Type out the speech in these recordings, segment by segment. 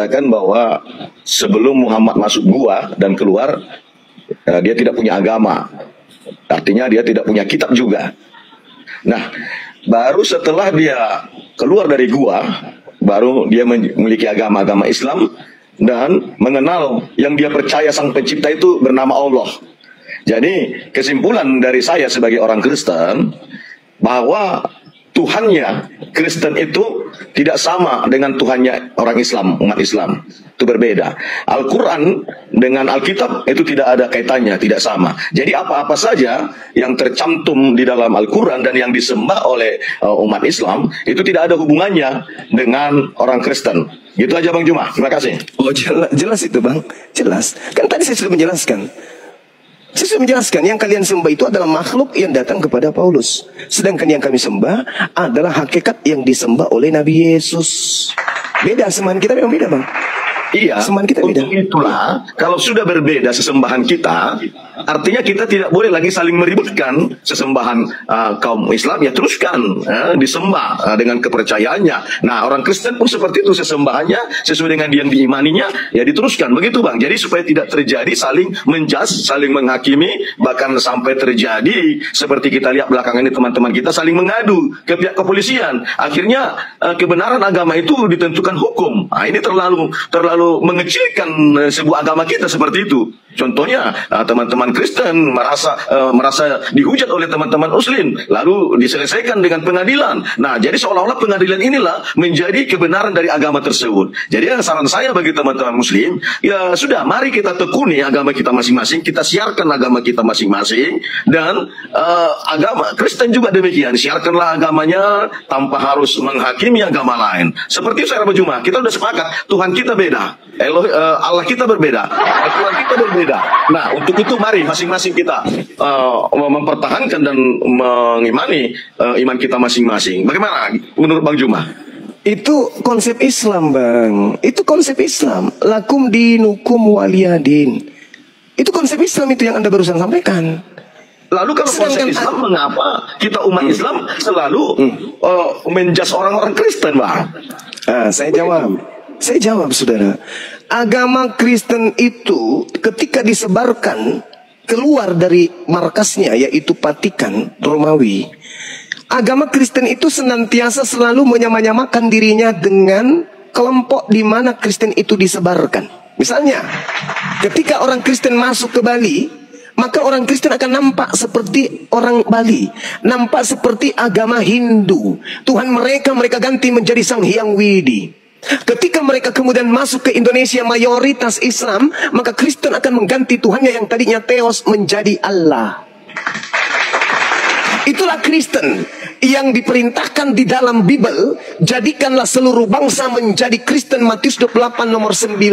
mengatakan bahwa sebelum Muhammad masuk gua dan keluar, dia tidak punya agama. Artinya dia tidak punya kitab juga. Nah, baru setelah dia keluar dari gua, baru dia memiliki agama Islam dan mengenal yang dia percaya sang pencipta itu bernama Allah. Jadi kesimpulan dari saya sebagai orang Kristen bahwa Tuhannya Kristen itu tidak sama dengan Tuhannya orang Islam, umat Islam. Itu berbeda. Al-Quran dengan Alkitab itu tidak ada kaitannya, tidak sama. Jadi apa-apa saja yang tercantum di dalam Al-Quran dan yang disembah oleh umat Islam itu tidak ada hubungannya dengan orang Kristen. Gitu aja Bang Juma. Terima kasih. Oh, jelas itu Bang. Jelas. Kan tadi saya sudah menjelaskan. Saya sudah menjelaskan, yang kalian sembah itu adalah makhluk yang datang kepada Paulus. Sedangkan yang kami sembah adalah hakikat yang disembah oleh Nabi Yesus. Beda, sembahan kita memang beda Bang. Iya, sembahan kita beda. Untuk itulah, kalau sudah berbeda sesembahan kita, artinya kita tidak boleh lagi saling meributkan sesembahan kaum Islam. Ya teruskan disembah dengan kepercayaannya. Nah, orang Kristen pun seperti itu, sesembahannya sesuai dengan yang diimaninya, ya diteruskan. Begitu Bang. Jadi supaya tidak terjadi saling menjudge, saling menghakimi, bahkan sampai terjadi seperti kita lihat belakangan ini teman-teman kita saling mengadu ke pihak kepolisian. Akhirnya kebenaran agama itu ditentukan hukum. Nah, ini terlalu mengecilkan sebuah agama kita seperti itu. Contohnya teman-teman Kristen merasa dihujat oleh teman-teman Muslim, lalu diselesaikan dengan pengadilan. Nah, jadi seolah-olah pengadilan inilah menjadi kebenaran dari agama tersebut. Jadi saran saya bagi teman-teman Muslim, ya sudah, mari kita tekuni agama kita masing-masing, kita siarkan agama kita masing-masing, dan agama Kristen juga demikian, siarkanlah agamanya tanpa harus menghakimi agama lain. Seperti saya Juma, kita sudah sepakat Tuhan kita beda, Allah kita berbeda, Tuhan kita berbeda. Nah, untuk itu mari masing-masing kita mempertahankan dan mengimani iman kita masing-masing. Bagaimana menurut Bang Juma? Itu konsep Islam Bang. Itu konsep Islam. Lakum dinukum waliyadin. Itu konsep Islam itu yang Anda barusan sampaikan. Lalu kalau konsep Islam, mengapa kita umat Islam selalu menjas orang-orang Kristen Bang? Saya jawab saudara. Agama Kristen itu ketika disebarkan keluar dari markasnya, yaitu Vatikan Romawi, agama Kristen itu senantiasa selalu menyamanyamakan dirinya dengan kelompok di mana Kristen itu disebarkan. Misalnya, ketika orang Kristen masuk ke Bali, maka orang Kristen akan nampak seperti orang Bali, nampak seperti agama Hindu. Tuhan mereka ganti menjadi Sang Hyang Widi. Ketika mereka kemudian masuk ke Indonesia mayoritas Islam, maka Kristen akan mengganti Tuhannya yang tadinya Theos menjadi Allah. Itulah Kristen yang diperintahkan di dalam Bible. Jadikanlah seluruh bangsa menjadi Kristen. Matius 28 nomor 19,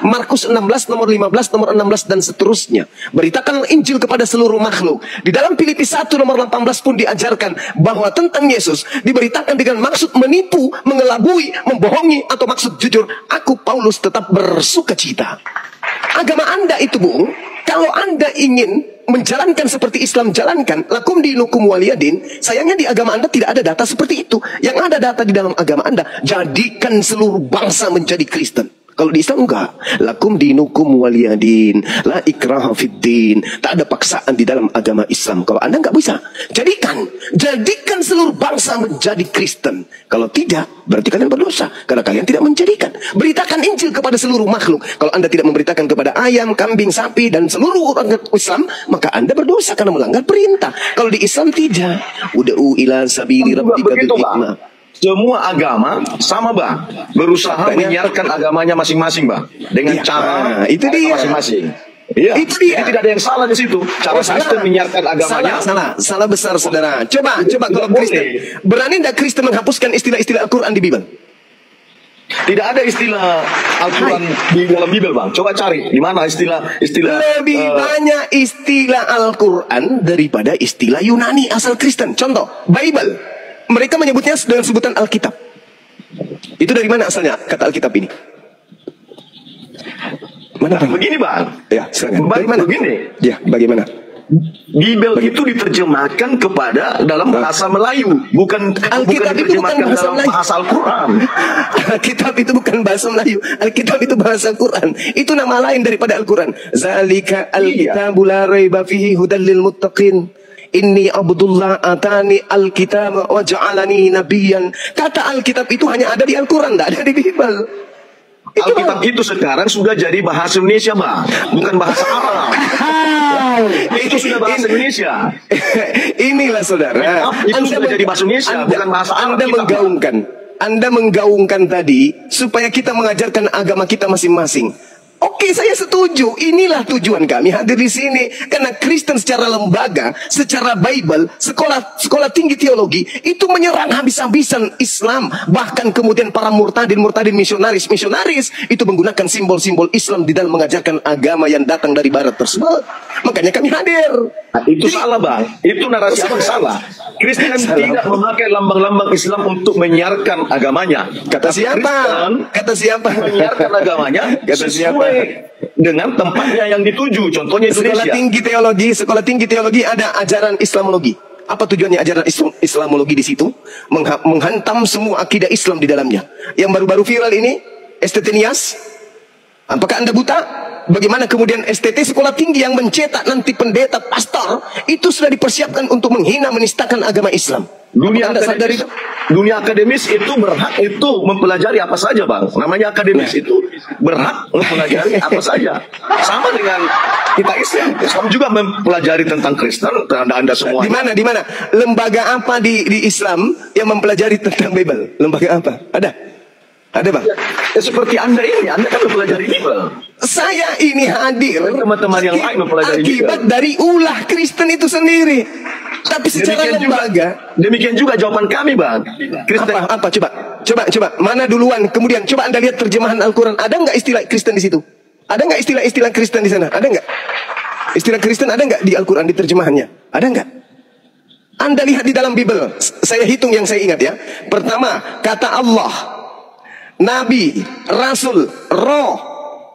Markus 16 nomor 15, nomor 16 dan seterusnya. Beritakanlah Injil kepada seluruh makhluk. Di dalam Filipi 1 nomor 18 pun diajarkan bahwa tentang Yesus diberitakan dengan maksud menipu, mengelabui, membohongi, atau maksud jujur. Aku Paulus tetap bersukacita. Agama Anda itu Bung, kalau Anda ingin menjalankan seperti Islam jalankan, lakum dinukum waliyadin, sayangnya di agama Anda tidak ada data seperti itu. Yang ada data di dalam agama Anda, jadikan seluruh bangsa menjadi Kristen. Kalau di Islam enggak, lakum dinukum waliyadin, la ikraha fiddin. Tak ada paksaan di dalam agama Islam. Kalau Anda enggak bisa, jadikan seluruh bangsa menjadi Kristen. Kalau tidak, berarti kalian berdosa karena kalian tidak menjadikan. Beritakan Injil kepada seluruh makhluk. Kalau Anda tidak memberitakan kepada ayam, kambing, sapi dan seluruh orang Islam, maka Anda berdosa karena melanggar perintah. Kalau di Islam tidak. Ud'u ila sabili rabbika bil hikmah. Semua agama sama Bang, berusaha menyiarkan agamanya masing-masing Bang, dengan cara itu dia masing-masing. Iya, itu dia. Jadi tidak ada yang salah di situ. Cara Kristen menyiarkan agamanya. Salah besar saudara. Coba kalau Kristen, berani tidak Kristen menghapuskan istilah-istilah Al-Quran di Bible? Tidak ada istilah Al-Quran di dalam Bible Bang. Coba cari di mana istilah lebih banyak istilah Al-Quran daripada istilah Yunani asal Kristen. Contoh, Bible. Mereka menyebutnya dengan sebutan Alkitab. Itu dari mana asalnya kata Alkitab ini? Mana Bang? Begini Bang. Ya, silakan. Dari mana? Begini. Ya, bagaimana? Bibel itu diterjemahkan kepada dalam bahasa Melayu, bukan Alkitab itu bukan diterjemahkan bahasa dalam Melayu. bahasa Al-Quran. Alkitab itu bukan bahasa Melayu. Alkitab itu bahasa Quran. Itu nama lain daripada Al-Quran. Zalika al-kitabu la raiba fihi hudal lil muttaqin. Inni Abdullah atani al-kitab wa ja'alani nabiyyan. Kata Alkitab itu hanya ada di Al-Quran, tidak ada di Bibel. Alkitab itu sekarang sudah jadi bahasa Indonesia, Bang, bukan bahasa Arab. Itu sudah bahasa Indonesia. Inilah saudara, Itu sudah jadi bahasa Indonesia, bukan bahasa Arab. Anda menggaungkan tadi supaya kita mengajarkan agama kita masing-masing. Oke, saya setuju. Inilah tujuan kami hadir di sini. Karena Kristen secara lembaga, secara Bible, sekolah tinggi teologi, itu menyerang habis-habisan Islam. Bahkan kemudian para murtadin misionaris itu menggunakan simbol-simbol Islam di dalam mengajarkan agama yang datang dari Barat tersebut. Makanya kami hadir. Itu salah, Bang. Itu narasi Abang salah. Kristen tidak memakai lambang-lambang Islam untuk menyiarkan agamanya. Kata siapa? Kata siapa? Menyiarkan agamanya Kata siapa? Dengan tempatnya yang dituju. Contohnya Indonesia. Sekolah tinggi teologi ada ajaran Islamologi. Apa tujuannya ajaran Islamologi di situ? Menghantam semua akidah Islam di dalamnya. Yang baru-baru viral ini, STT Nias. Apakah Anda buta? Bagaimana kemudian STT sekolah tinggi yang mencetak nanti pendeta, pastor, itu sudah dipersiapkan untuk menghina, menistakan agama Islam. Dunia akademis itu berhak itu mempelajari apa saja, Bang. Namanya akademis itu berhak mempelajari apa saja. Sama dengan kita Islam juga mempelajari tentang Kristen, Anda semua. Di mana? Lembaga apa di Islam yang mempelajari tentang Bible? Lembaga apa? Ada, Bang? Ya, seperti Anda kan mempelajari Bible. Saya ini hadir teman-teman yang lain mempelajari akibat dari ulah Kristen itu sendiri. Tapi secara lembaga, demikian juga jawaban kami, Bang. Kristen apa? Coba. Mana duluan? Kemudian coba Anda lihat terjemahan Al-Quran. Ada nggak istilah Kristen di situ? Ada nggak istilah Kristen di sana? Ada nggak? Istilah Kristen ada nggak di Al-Quran di terjemahannya? Ada nggak? Anda lihat di dalam Bible. Saya hitung yang saya ingat ya. Pertama, kata Allah, Nabi, Rasul, Roh,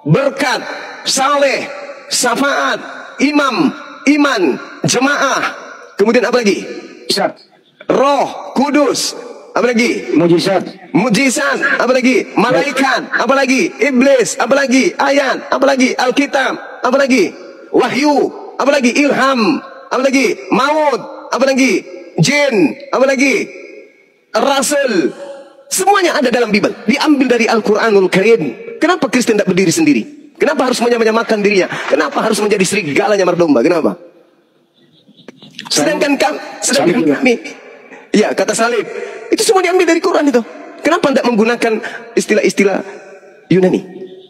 berkat, saleh, syafaat, imam, iman, jemaah. Kemudian apa lagi? Roh, kudus. Apa lagi? Mujizat. Apa lagi? Malaikat. Apa lagi? Iblis. Apa lagi? Ayat. Apa lagi? Alkitab. Apa lagi? Wahyu. Apa lagi? Ilham. Apa lagi? Maut. Apa lagi? Jin. Apa lagi? Rasul. Semuanya ada dalam Bible. Diambil dari Al-Quranul Karim. Kenapa Kristen tidak berdiri sendiri? Kenapa harus menyamakan dirinya? Kenapa harus menjadi serigala nyamar domba? Kenapa? Sedangkan kami, ya kata salib, itu semua diambil dari Quran itu. Kenapa tidak menggunakan istilah-istilah Yunani,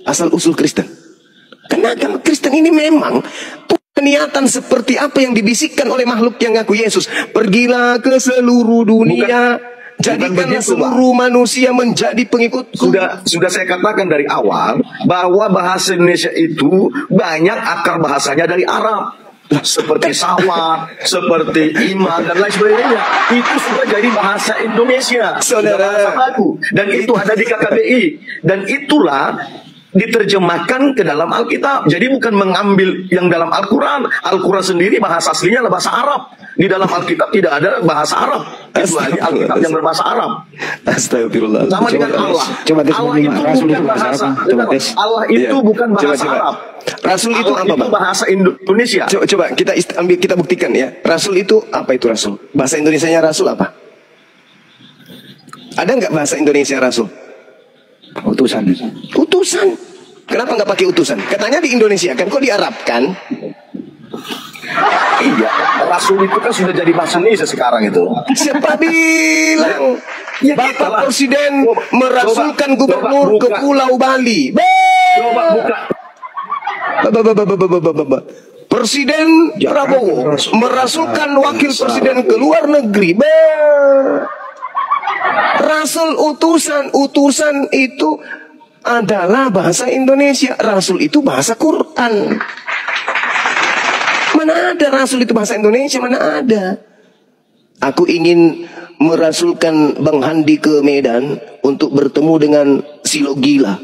asal usul Kristen? Karena agama Kristen ini memang niatan seperti apa yang dibisikkan oleh makhluk yang ngaku Yesus. Pergilah ke seluruh dunia, jadikanlah seluruh manusia menjadi pengikutku. Sudah saya katakan dari awal bahwa bahasa Indonesia itu banyak akar bahasanya dari Arab. Seperti sawah, seperti iman dan lain sebagainya. Itu sudah jadi bahasa Indonesia, saudara. Bahasa baku. Dan itu ada di KKBI. Dan itulah diterjemahkan ke dalam Alkitab. Jadi bukan mengambil yang dalam Al-Quran. Al-Quran sendiri bahasa aslinya adalah bahasa Arab. Di dalam Alkitab tidak ada bahasa Arab. Kecuali Alkitab yang berbahasa Arab. Astagfirullah. Sama dengan Allah. Allah itu bukan bahasa Allah itu bukan bahasa Arab. Rasul itu apa, Bang? Bahasa Indonesia. Coba kita buktikan ya. Rasul itu apa itu Rasul? Bahasa Indonesianya Rasul apa? Ada nggak bahasa Indonesia Rasul? Utusan. Kenapa nggak pakai utusan? Katanya di Indonesia kan, kok di Arab kan? Iya, Rasul itu kan sudah jadi bahasa Indonesia sekarang itu. Siapa bilang? Ya, Bapak Presiden merasulkan gubernur ke Pulau Bali. Coba buka. Presiden Prabowo merasulkan wakil presiden ke luar negeri. Rasul utusan itu adalah bahasa Indonesia. Rasul itu bahasa Quran. Mana ada Rasul itu bahasa Indonesia? Mana ada? Aku ingin merasulkan Bang Handi ke Medan untuk bertemu dengan Silo Gila.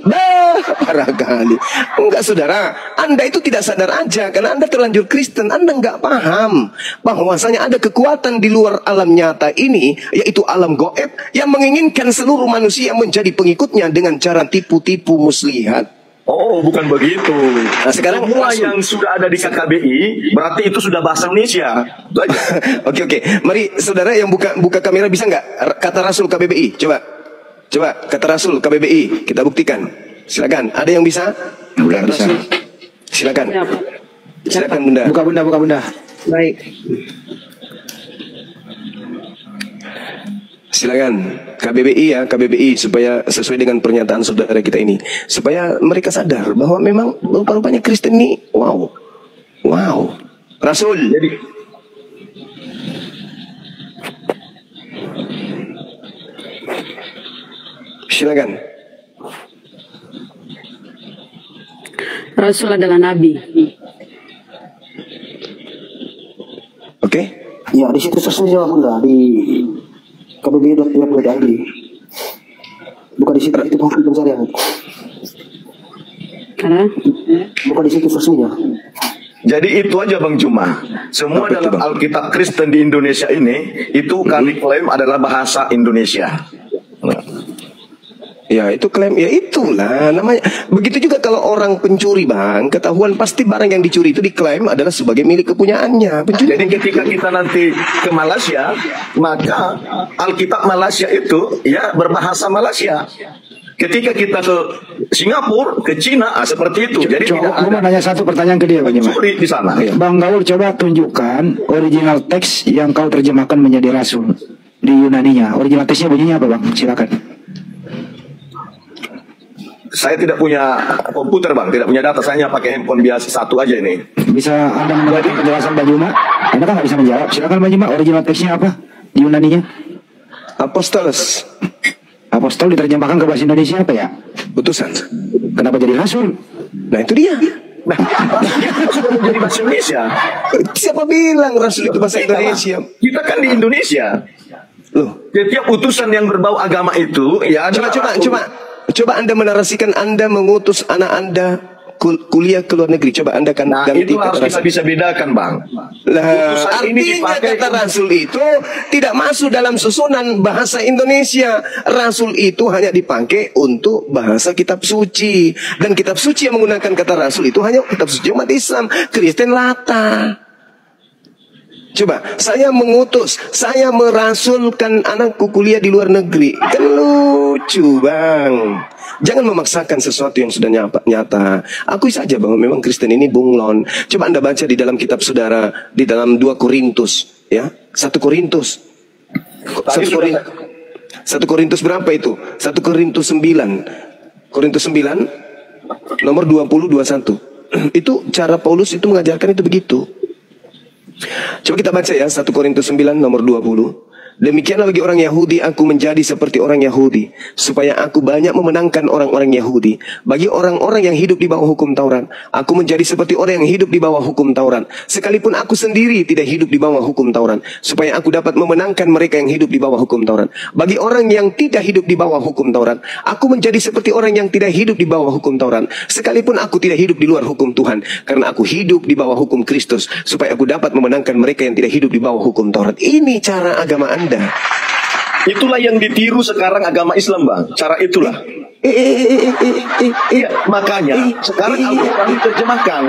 parah kali. Enggak saudara, Anda itu tidak sadar aja karena Anda terlanjur Kristen. Anda enggak paham bahwasanya ada kekuatan di luar alam nyata ini, yaitu alam goib, yang menginginkan seluruh manusia menjadi pengikutnya dengan cara tipu-tipu muslihat. Oh, bukan begitu. Nah, sekarang semua Rasul yang sudah ada di KKBI berarti itu sudah bahasa Indonesia. Itu aja. Oke. Mari saudara yang buka kamera bisa nggak kata Rasul KBBI? Coba kata Rasul KBBI kita buktikan. Silakan. Ada yang bisa? Bunda bisa. Silakan. Silakan Bunda. Buka Bunda. Baik. Silakan KBBI ya, KBBI supaya sesuai dengan pernyataan saudara kita ini, supaya mereka sadar bahwa memang rupa-rupanya Kristen ini wow. Rasul. Jadi silakan. Rasul adalah nabi. Oke. Ya, di situ resminya Bunda di kbbi.web.id. Bukan di situ pencarian. Karena Bukan di situ resminya. Jadi itu aja Bang Juma. Semua dalam Alkitab Kristen di Indonesia ini itu kami klaim adalah bahasa Indonesia. Ya itu klaim, ya itulah namanya. Begitu juga kalau orang pencuri Bang, ketahuan pasti barang yang dicuri itu diklaim adalah sebagai milik kepunyaannya. Pencuri. Jadi ketika kita nanti ke Malaysia, maka Alkitab Malaysia itu ya berbahasa Malaysia. Ketika kita ke Singapura, ke Cina, seperti itu. Jadi tidak Aku mau ada nanya satu pertanyaan ke dia, Bang Juma. pencuri di sana. Bang Gaul, coba tunjukkan original teks yang kau terjemahkan menjadi rasul di Yunaninya. Original teksnya bunyinya apa, Bang? Silakan. Saya tidak punya komputer Bang, tidak punya data. Saya hanya pakai handphone biasa satu aja ini. Bisa Anda mendengarkan penjelasan Bang Juma? Anda kan nggak bisa menjawab. Silakan Bang Juma, original teksnya apa di Yunaninya? Apostolos, Apostol diterjemahkan ke bahasa Indonesia apa ya? utusan. Kenapa jadi rasul? Nah itu dia. Nah, itu sudah menjadi bahasa Indonesia. Siapa bilang Rasul itu bahasa Indonesia? Kita kan di Indonesia. Loh, Setiap utusan yang berbau agama itu, ya coba Anda menarasikan Anda mengutus anak Anda kuliah ke luar negeri. Coba Anda kan Nah, ganti itu harus kata kita rasul. bisa bedakan Bang. Lah, Utusan ini artinya dipakai kata rasul itu tidak masuk dalam susunan bahasa Indonesia. Rasul itu hanya dipakai untuk bahasa kitab suci. Dan kitab suci yang menggunakan kata rasul itu hanya kitab suci umat Islam. Kristen Lata. Coba, saya mengutus, saya merasulkan anakku kuliah di luar negeri. Kan lucu Bang. Jangan memaksakan sesuatu yang sudah nyata. Akui saja bahwa memang Kristen ini bunglon. Coba Anda baca di dalam kitab saudara, di dalam 2 Korintus, ya. 1 Korintus. 1 Korintus berapa itu? 1 Korintus 9. Korintus 9 nomor 20-21. Itu cara Paulus itu mengajarkan itu begitu. Coba kita baca ya 1 Korintus 9 nomor 20. Demikianlah bagi orang Yahudi aku menjadi seperti orang Yahudi, supaya aku banyak memenangkan orang-orang Yahudi. Bagi orang-orang yang hidup di bawah hukum Taurat, aku menjadi seperti orang yang hidup di bawah hukum Taurat. Sekalipun aku sendiri tidak hidup di bawah hukum Taurat, supaya aku dapat memenangkan mereka yang hidup di bawah hukum Taurat. Bagi orang yang tidak hidup di bawah hukum Taurat, aku menjadi seperti orang yang tidak hidup di bawah hukum Taurat. Sekalipun aku tidak hidup di luar hukum Tuhan, karena aku hidup di bawah hukum Kristus, supaya aku dapat memenangkan mereka yang tidak hidup di bawah hukum Taurat. Ini cara agama Anda. Itulah yang ditiru sekarang agama Islam Bang. Cara itulah. Iya, makanya sekarang Al-Quran diterjemahkan.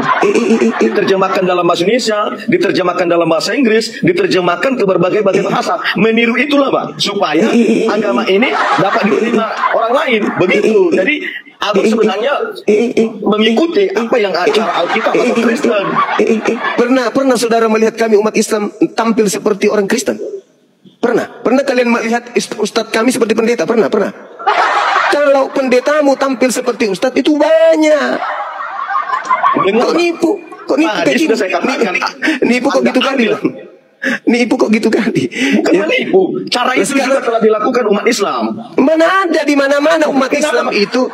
Diterjemahkan dalam bahasa Indonesia, diterjemahkan dalam bahasa Inggris, diterjemahkan ke berbagai bahasa. Meniru itulah Bang, supaya agama ini dapat diterima orang lain. Begitu. Jadi aku sebenarnya mengikuti apa yang cara Alkitab atau Kristen. Pernah saudara melihat kami umat Islam tampil seperti orang Kristen? Pernah kalian melihat ustadz kami seperti pendeta? Pernah. Kalau pendetamu tampil seperti ustadz itu banyak. Kok nipu kayak gitu? Nipu kok gitu kali? Nipu kok gitu kali? Bukan menipu. Cara itu juga telah dilakukan umat Islam. Mana ada di mana-mana umat Islam itu.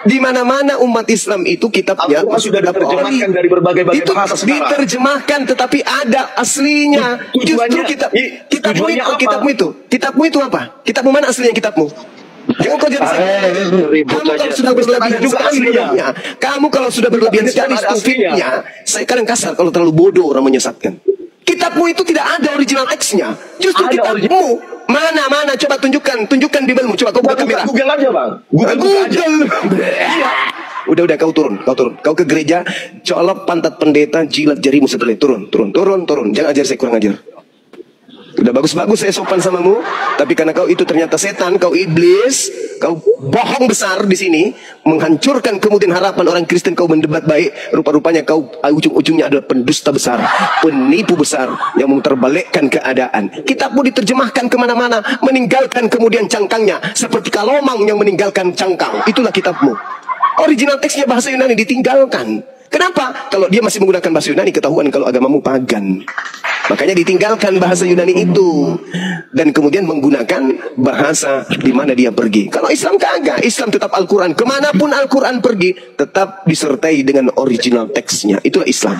Di mana-mana umat Islam itu kitabnya sudah diterjemahkan dari berbagai bahasa sekarang. Diterjemahkan tetapi ada aslinya. Justru kitabmu itu apa? Kitabmu mana aslinya kitabmu? Jangan kau jadi kamu kalau sudah berlebihan sekali sebenarnya. Kamu kalau sudah berlebihan sekali stupidnya, saya kadang kasar kalau terlalu bodoh orang menyesatkan. Kitabmu itu tidak ada original teksnya. Justru kitabmu mana coba tunjukkan Bibelmu. Coba kau buka kamera. Google aja bang. Google. Udah kau turun. Kau ke gereja, colok pantat pendeta, jilat jarimu setelah turun. Jangan ajar saya kurang ajar. Udah bagus-bagus saya sopan samamu, tapi karena kau itu ternyata setan, kau iblis, kau bohong besar di sini, menghancurkan kemudian harapan orang Kristen, kau mendebat baik, rupa-rupanya kau ujung-ujungnya adalah pendusta besar, penipu besar yang memutarbalikkan keadaan. Kitabmu diterjemahkan kemana-mana, meninggalkan kemudian cangkangnya, seperti kalomang yang meninggalkan cangkang. Itulah kitabmu. Original teksnya bahasa Yunani ditinggalkan. Kenapa? Kalau dia masih menggunakan bahasa Yunani, ketahuan kalau agamamu pagan. Makanya ditinggalkan bahasa Yunani itu dan kemudian menggunakan bahasa di mana dia pergi. Kalau Islam kagak, Islam tetap Al-Quran. Kemanapun Al-Quran pergi, tetap disertai dengan original teksnya. Itulah Islam.